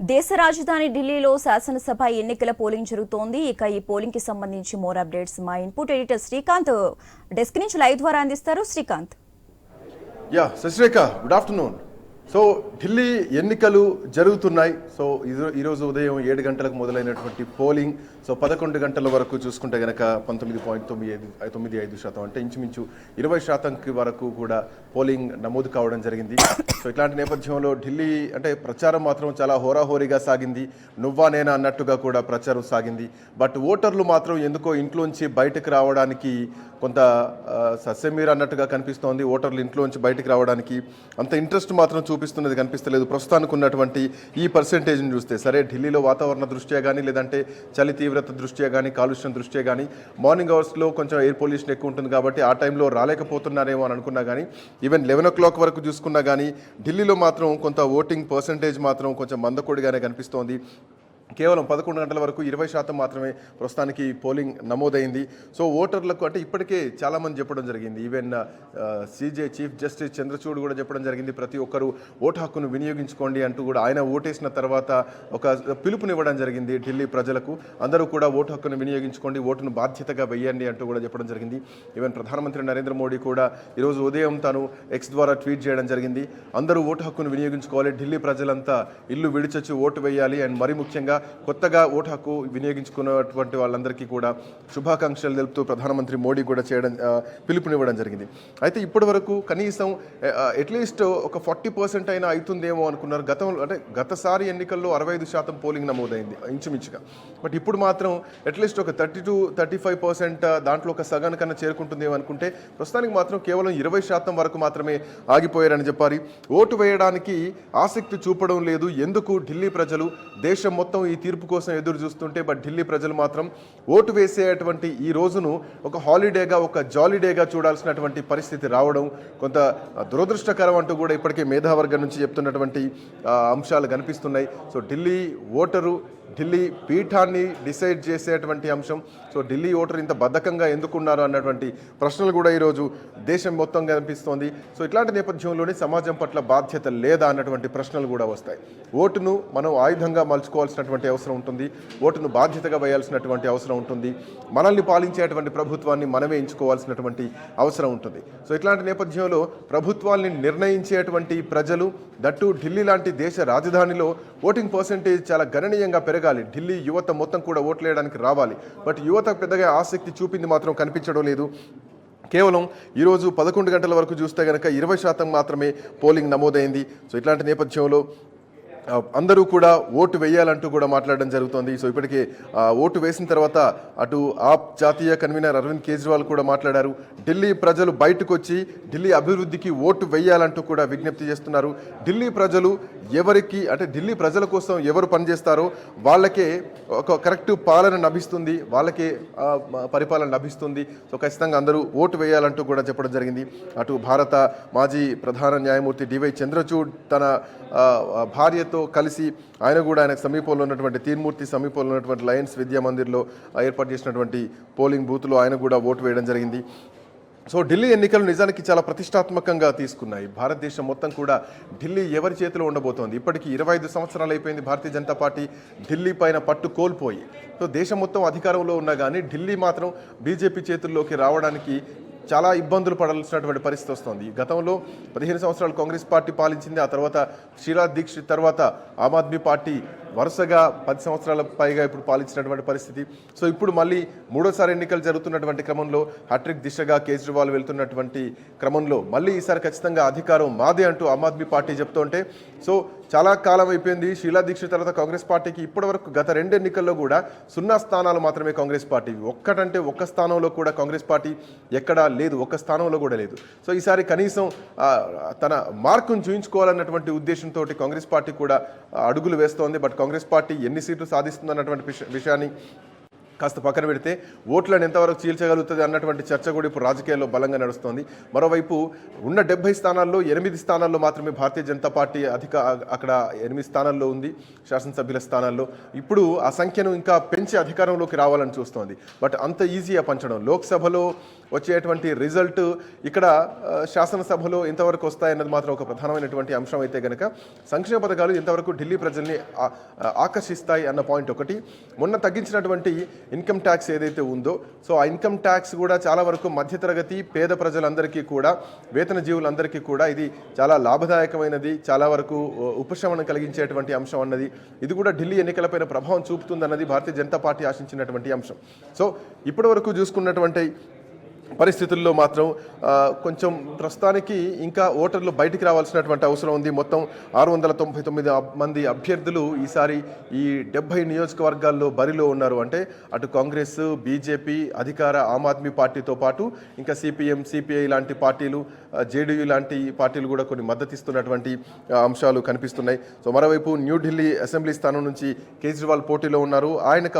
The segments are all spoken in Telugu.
దేశ రాజధాని ఢిల్లీలో శాసనసభ ఎన్నికల పోలింగ్ జరుగుతోంది. ఇక ఈ పోలింగ్ కి సంబంధించి మోర్ అప్డేట్స్ మా ఇన్పుట్ ఎడిటర్ శ్రీకాంత్ డెస్క్ నుంచి లైవ్ ద్వారా అందిస్తారు. Srikanth. Sasirekha, good afternoon. So Delhi ఎన్నికలు జరుగుతున్నాయి. సో ఈరోజు ఉదయం 7 గంటలకు మొదలైనటువంటి పోలింగ్ 11 గంటల వరకు చూసుకుంటే కనుక 19.95% అంటే ఇంచుమించు 20% వరకు కూడా పోలింగ్ నమోదు కావడం జరిగింది. సో ఇట్లాంటి నేపథ్యంలో ఢిల్లీ అంటే ప్రచారం మాత్రం చాలా హోరాహోరీగా సాగింది. నువ్వా నేనా అన్నట్టుగా కూడా ప్రచారం సాగింది. బట్ ఓటర్లు మాత్రం ఎందుకో ఇంట్లోంచి బయటకు రావడానికి కొంత సస్యమీర అన్నట్టుగా కనిపిస్తోంది. ఓటర్లు ఇంట్లోంచి బయటకు రావడానికి అంత ఇంట్రెస్ట్ మాత్రం చూపిస్తున్నది కనిపిస్తలేదు. ప్రస్తుతానికి ఉన్నటువంటి ఈ పర్సెంటేజ్ని చూస్తే సరే, ఢిల్లీలో వాతావరణ దృష్ట్యా కానీ, లేదంటే చలి తీవ్రత దృష్ట్యా కానీ, కాలుష్యం దృష్ట్యా కానీ, మార్నింగ్ అవర్స్లో కొంచెం ఎయిర్ పొల్యూషన్ ఎక్కువ ఉంటుంది కాబట్టి ఆ టైంలో రాలేకపోతున్నారేమో అని అనుకున్నా కానీ, ఈవెన్ 11 o'clock వరకు చూసుకున్నా కానీ ఢిల్లీలో మాత్రం కొంత ఓటింగ్ పర్సెంటేజ్ మాత్రం కొంచెం మందకొడిగానే కనిపిస్తోంది. కేవలం 11 గంటల వరకు 20% మాత్రమే ప్రస్తుతానికి పోలింగ్ నమోదైంది. సో ఓటర్లకు అంటే ఇప్పటికే చాలామంది చెప్పడం జరిగింది. Even CJ chief justice Chandrachud కూడా చెప్పడం జరిగింది, ప్రతి ఒక్కరూ ఓటు హక్కును వినియోగించుకోండి అంటూ కూడా. ఆయన ఓటేసిన తర్వాత ఒక పిలుపునివ్వడం జరిగింది ఢిల్లీ ప్రజలకు. అందరూ కూడా ఓటు హక్కును వినియోగించుకోండి, ఓటును బాధ్యతగా వెయ్యండి అంటూ కూడా చెప్పడం జరిగింది. ఈవెన్ ప్రధానమంత్రి నరేంద్ర మోడీ కూడా ఈరోజు ఉదయం తాను X ద్వారా ట్వీట్ చేయడం జరిగింది. అందరూ ఓటు హక్కును వినియోగించుకోవాలి, ఢిల్లీ ప్రజలంతా ఇల్లు విడిచొచ్చి ఓటు వేయాలి, అండ్ మరీ ముఖ్యంగా కొత్తగా ఓటు హక్కు వినియోగించుకున్నటువంటి వాళ్ళందరికీ కూడా శుభాకాంక్షలు తెలుపుతూ ప్రధానమంత్రి మోడీ కూడా పిలుపునివ్వడం జరిగింది. అయితే ఇప్పటి వరకు కనీసం అట్లీస్ట్ ఒక 40% అయినా అవుతుందేమో అనుకున్నారు. గతసారి ఎన్నికల్లో 65% పోలింగ్ నమోదైంది ఇంచుమించుగా. బట్ ఇప్పుడు మాత్రం అట్లీస్ట్ ఒక 30 to 35% దాంట్లో ఒక సగాని కన్నా చేరుకుంటుందేమో అనుకుంటే ప్రస్తుతానికి మాత్రం కేవలం 20% వరకు మాత్రమే ఆగిపోయారని చెప్పాలి. ఓటు వేయడానికి ఆసక్తి చూపడం లేదు. ఎందుకు? ఢిల్లీ ప్రజలు దేశం మొత్తం ఈ తీర్పు కోసం ఎదురు చూస్తుంటే, బట్ ఢిల్లీ ప్రజలు మాత్రం ఓటు వేసేటువంటి ఈ రోజును ఒక హాలిడేగా, ఒక జాలీడేగా చూడాల్సినటువంటి పరిస్థితి రావడం కొంత దురదృష్టకరం అంటూ కూడా ఇప్పటికే మేధావర్గం నుంచి చెప్తున్నటువంటి అంశాలు కనిపిస్తున్నాయి. సో ఢిల్లీ ఓటరు ఢిల్లీ పీఠాన్ని డిసైడ్ చేసేటువంటి అంశం. సో ఢిల్లీ ఓటర్ ఇంత బద్ధకంగా ఎందుకున్నారు అన్నటువంటి ప్రశ్నలు కూడా ఈరోజు దేశం మొత్తం కనిపిస్తోంది. సో ఇట్లాంటి నేపథ్యంలోనే సమాజం పట్ల బాధ్యత లేదా అన్నటువంటి ప్రశ్నలు కూడా వస్తాయి. ఓటును మనం ఆయుధంగా మలుచుకోవాల్సినటువంటి అవసరం ఉంటుంది, ఓటును బాధ్యతగా వేయాల్సినటువంటి అవసరం ఉంటుంది, మనల్ని పాలించేటువంటి ప్రభుత్వాన్ని మనమే ఎంచుకోవాల్సినటువంటి అవసరం ఉంటుంది. సో ఇట్లాంటి నేపథ్యంలో ప్రభుత్వాన్ని నిర్ణయించేటువంటి ప్రజలు, దట్టు ఢిల్లీ లాంటి దేశ రాజధానిలో ఓటింగ్ పర్సెంటేజ్ చాలా గణనీయంగా పెరగాలి. ఢిల్లీ యువత మొత్తం కూడా ఓట్లు వేయడానికి రావాలి. బట్ యువత పెద్దగా ఆసక్తి చూపింది మాత్రం కనిపించడం లేదు. కేవలం ఈరోజు 11 గంటల వరకు చూస్తే కనుక 20% మాత్రమే పోలింగ్ నమోదైంది. సో ఇట్లాంటి నేపథ్యంలో అందరూ కూడా ఓటు వేయాలంటూ కూడా మాట్లాడడం జరుగుతోంది. సో ఇప్పటికే ఓటు వేసిన తర్వాత అటు ఆప్ జాతీయ కన్వీనర్ అరవింద్ కేజ్రీవాల్ కూడా మాట్లాడారు. ఢిల్లీ ప్రజలు బయటకు వచ్చి ఢిల్లీ అభివృద్ధికి ఓటు వేయాలంటూ కూడా విజ్ఞప్తి చేస్తున్నారు. ఢిల్లీ ప్రజలు ఎవరికి అంటే ఢిల్లీ ప్రజల కోసం ఎవరు పనిచేస్తారో వాళ్ళకే ఒక కరెక్ట్ పాలన లభిస్తుంది, వాళ్ళకే పరిపాలన లభిస్తుంది. సో ఖచ్చితంగా అందరూ ఓటు వేయాలంటూ కూడా చెప్పడం జరిగింది. అటు భారత మాజీ ప్రధాన న్యాయమూర్తి DY చంద్రచూడ్ తన భార్యతో కలిసి ఆయనకు సమీపంలో ఉన్నటువంటి తీన్మూర్తి సమీపంలో ఉన్నటువంటి లయన్స్ విద్యా మందిర్లో ఏర్పాటు చేసినటువంటి పోలింగ్ బూత్లో ఆయన కూడా ఓటు వేయడం జరిగింది. సో ఢిల్లీ ఎన్నికలు నిజానికి చాలా ప్రతిష్టాత్మకంగా తీసుకున్నాయి. భారతదేశం మొత్తం కూడా ఢిల్లీ ఎవరి చేతిలో ఉండబోతోంది. ఇప్పటికీ 25 సంవత్సరాలు అయిపోయింది భారతీయ జనతా పార్టీ ఢిల్లీ పైన పట్టు కోల్పోయి. సో దేశం మొత్తం అధికారంలో ఉన్నా కానీ ఢిల్లీ మాత్రం బీజేపీ చేతుల్లోకి రావడానికి చాలా ఇబ్బందులు పడాల్సినటువంటి పరిస్థితి వస్తుంది. గతంలో 15 సంవత్సరాలు కాంగ్రెస్ పార్టీ పాలించింది. ఆ తర్వాత షీలా దీక్షిత్ తర్వాత ఆమ్ ఆద్మీ పార్టీ వరుసగా 10 సంవత్సరాల పైగా ఇప్పుడు పాలించినటువంటి పరిస్థితి. సో ఇప్పుడు మళ్ళీ మూడోసారి ఎన్నికలు జరుగుతున్నటువంటి క్రమంలో హ్యాట్రిక్ దిశగా కేజ్రీవాల్ వెళ్తున్నటువంటి క్రమంలో మళ్ళీ ఈసారి ఖచ్చితంగా అధికారం మాదే అంటూ ఆమ్ ఆద్మీ పార్టీ చెప్తుంటే, సో చాలా కాలం అయిపోయింది. షీలా దీక్షిత్ తర్వాత కాంగ్రెస్ పార్టీకి ఇప్పటివరకు గత 2 ఎన్నికల్లో కూడా 0 స్థానాలు మాత్రమే కాంగ్రెస్ పార్టీ. ఒక్కటంటే ఒక్క స్థానంలో కూడా కాంగ్రెస్ పార్టీ ఎక్కడా లేదు, ఒక్క స్థానంలో కూడా లేదు. సో ఈసారి కనీసం తన మార్కును చూయించుకోవాలన్నటువంటి ఉద్దేశంతో కాంగ్రెస్ పార్టీ కూడా అడుగులు వేస్తోంది. బట్ కాంగ్రెస్ పార్టీ ఎన్ని సీట్లు సాధిస్తుందన్నటువంటి విషయాన్ని కాస్త పక్కన పెడితే ఓట్లను ఎంతవరకు చీల్చగలుగుతుంది అన్నటువంటి చర్చ కూడా ఇప్పుడు రాజకీయాల్లో బలంగా నడుస్తోంది. మరోవైపు ఉన్న 70 స్థానాల్లో 8 స్థానాల్లో మాత్రమే భారతీయ జనతా పార్టీ అక్కడ 8 స్థానాల్లో ఉంది శాసనసభ్యుల స్థానాల్లో. ఇప్పుడు ఆ సంఖ్యను ఇంకా పెంచి అధికారంలోకి రావాలని చూస్తోంది. బట్ అంత ఈజీగా పంచడం, లోక్సభలో వచ్చేటువంటి రిజల్ట్ ఇక్కడ శాసనసభలో ఎంతవరకు వస్తాయన్నది మాత్రం ఒక ప్రధానమైనటువంటి అంశం అయితే కనుక సంక్షేమ పథకాలు ఎంతవరకు ఢిల్లీ ప్రజల్ని ఆకర్షిస్తాయి అన్న పాయింట్ ఒకటి. మొన్న తగ్గించినటువంటి ఇన్కమ్ ట్యాక్స్ ఏదైతే ఉందో, సో ఆ ఇన్కమ్ ట్యాక్స్ కూడా చాలా వరకు మధ్యతరగతి పేద ప్రజలందరికీ కూడా, వేతన జీవులందరికీ కూడా ఇది చాలా లాభదాయకమైనది, చాలా వరకు ఉపశమనం కలిగించేటువంటి అంశం అన్నది. ఇది కూడా ఢిల్లీ ఎన్నికలపైన ప్రభావం చూపుతుందన్నది భారతీయ జనతా పార్టీ ఆశించినటువంటి అంశం. సో ఇప్పటి వరకు చూసుకున్నటువంటి పరిస్థితుల్లో మాత్రం కొంచెం ప్రస్తుతానికి ఇంకా ఓటర్లు బయటికి రావాల్సినటువంటి అవసరం ఉంది. మొత్తం 699 మంది అభ్యర్థులు ఈసారి ఈ 70 నియోజకవర్గాల్లో బరిలో ఉన్నారు. అంటే అటు కాంగ్రెస్, బీజేపీ, అధికార ఆమ్ ఆద్మీ పార్టీతో పాటు ఇంకా సిపిఎం, సిపిఐ లాంటి పార్టీలు, జేడీయూ లాంటి పార్టీలు కూడా కొన్ని మద్దతిస్తున్నటువంటి అంశాలు కనిపిస్తున్నాయి. సో మరోవైపు న్యూఢిల్లీ అసెంబ్లీ స్థానం నుంచి కేజ్రీవాల్ పోటీలో ఉన్నారు. ఆయనకు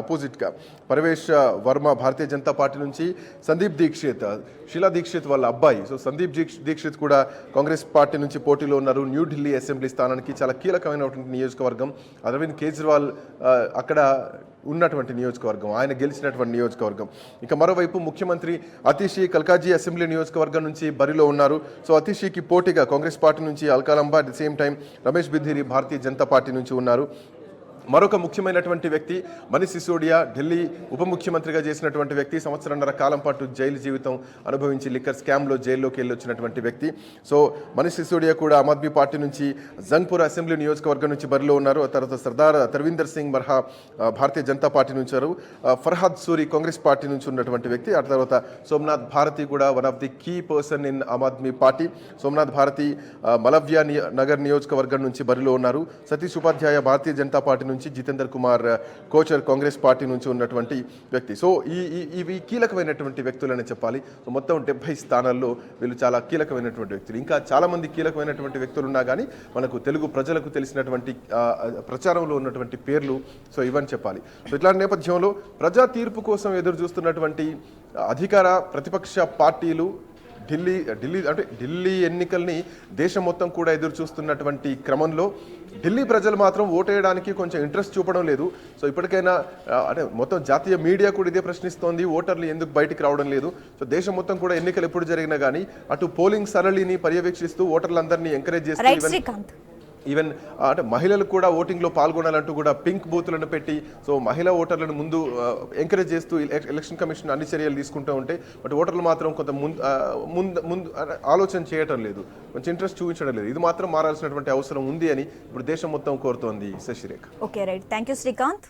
అపోజిట్గా పరవేష్ వర్మ భారతీయ జనతా పార్టీ నుంచి, సందీప్ దీక్షిత్, షీలా దీక్షిత్ వాళ్ళ అబ్బాయి, సో సందీప్ దీక్షిత్ కూడా కాంగ్రెస్ పార్టీ నుంచి పోటీలో ఉన్నారు. న్యూఢిల్లీ అసెంబ్లీ స్థానానికి చాలా కీలకమైనటువంటి నియోజకవర్గం. అరవింద్ కేజ్రీవాల్ అక్కడ ఉన్నటువంటి నియోజకవర్గం, ఆయన గెలిచినటువంటి నియోజకవర్గం. ఇక మరోవైపు ముఖ్యమంత్రి అతిషి కల్కాజీ అసెంబ్లీ నియోజకవర్గం నుంచి బరిలో ఉన్నారు. సో అతిషికి పోటీగా కాంగ్రెస్ పార్టీ నుంచి Alka Lamba, at the same time Ramesh Bidhuri Bharatiya Janata Party నుంచి ఉన్నారు. మరొక ముఖ్యమైనటువంటి వ్యక్తి మనీష్ సిసోడియా, ఢిల్లీ ఉప ముఖ్యమంత్రిగా చేసినటువంటి వ్యక్తి, సంవత్సరంన్నర కాలం పాటు జైలు జీవితం అనుభవించి లిక్కర్ స్కామ్లో జైల్లోకి వెళ్ళి వచ్చినటువంటి వ్యక్తి. సో మనీష్ సిసోడియా కూడా ఆమ్ ఆద్మీ పార్టీ నుంచి జంగ్పూర్ అసెంబ్లీ నియోజకవర్గం నుంచి బరిలో ఉన్నారు. ఆ తర్వాత సర్దార్ తర్వీందర్ సింగ్ మర్హా భారతీయ జనతా పార్టీ నుంచి ఉన్నారు. ఫర్హాద్ సూరి కాంగ్రెస్ పార్టీ నుంచి ఉన్నటువంటి వ్యక్తి. ఆ తర్వాత సోమనాథ్ భారతి కూడా one of the key person in Aam Aadmi party. Somnath Bharti Malviya Nagar నియోజకవర్గం నుంచి బరిలో ఉన్నారు. సతీష్ ఉపాధ్యాయ భారతీయ జనతా పార్టీ నుంచి, జితేందర్ కుమార్ కోచర్ కాంగ్రెస్ పార్టీ నుంచి ఉన్నటువంటి వ్యక్తి. సో ఇవి కీలకమైనటువంటి వ్యక్తులని చెప్పాలి. సో మొత్తం 70 స్థానాల్లో వీళ్ళు చాలా కీలకమైనటువంటి వ్యక్తులు. ఇంకా చాలా మంది కీలకమైనటువంటి వ్యక్తులు ఉన్నా కానీ మనకు తెలుగు ప్రజలకు తెలిసినటువంటి ప్రచారంలో ఉన్నటువంటి పేర్లు సో ఇవని చెప్పాలి. సో ఇట్లాంటి నేపథ్యంలో ప్రజా తీర్పు కోసం ఎదురు చూస్తున్నటువంటి అధికార ప్రతిపక్ష పార్టీలు ఢిల్లీ ఎన్నికల్ని దేశం మొత్తం కూడా ఎదురు చూస్తున్నటువంటి క్రమంలో ఢిల్లీ ప్రజలు మాత్రం ఓటేయడానికి కొంచెం ఇంట్రెస్ట్ చూపడం లేదు. సో ఇప్పటికైనా అంటే మొత్తం జాతీయ మీడియా కూడా ఇదే ప్రశ్నిస్తోంది, ఓటర్లు ఎందుకు బయటికి రావడం లేదు. సో దేశం మొత్తం కూడా ఎన్నికలు ఎప్పుడు జరిగినా కానీ అటు పోలింగ్ సరళిని పర్యవేక్షిస్తూ ఓటర్లందరినీ ఎంకరేజ్ చేస్తూ ఈవెన్ అంటే మహిళలు కూడా ఓటింగ్లో పాల్గొనాలంటూ కూడా పింక్ బూత్లను పెట్టి సో మహిళా ఓటర్లను ముందు ఎంకరేజ్ చేస్తూ ఎలక్షన్ కమిషన్ అన్ని చర్యలు తీసుకుంటూ ఉంటే బట్ ఓటర్లు మాత్రం కొంత ముందు ఆలోచన చేయటం లేదు, కొంచెం ఇంట్రెస్ట్ చూపించడం లేదు. ఇది మాత్రం మారాల్సినటువంటి అవసరం ఉంది అని ఇప్పుడు దేశం మొత్తం కోరుతోంది. Sasirekha. Okay, right. Thank you Srikanth.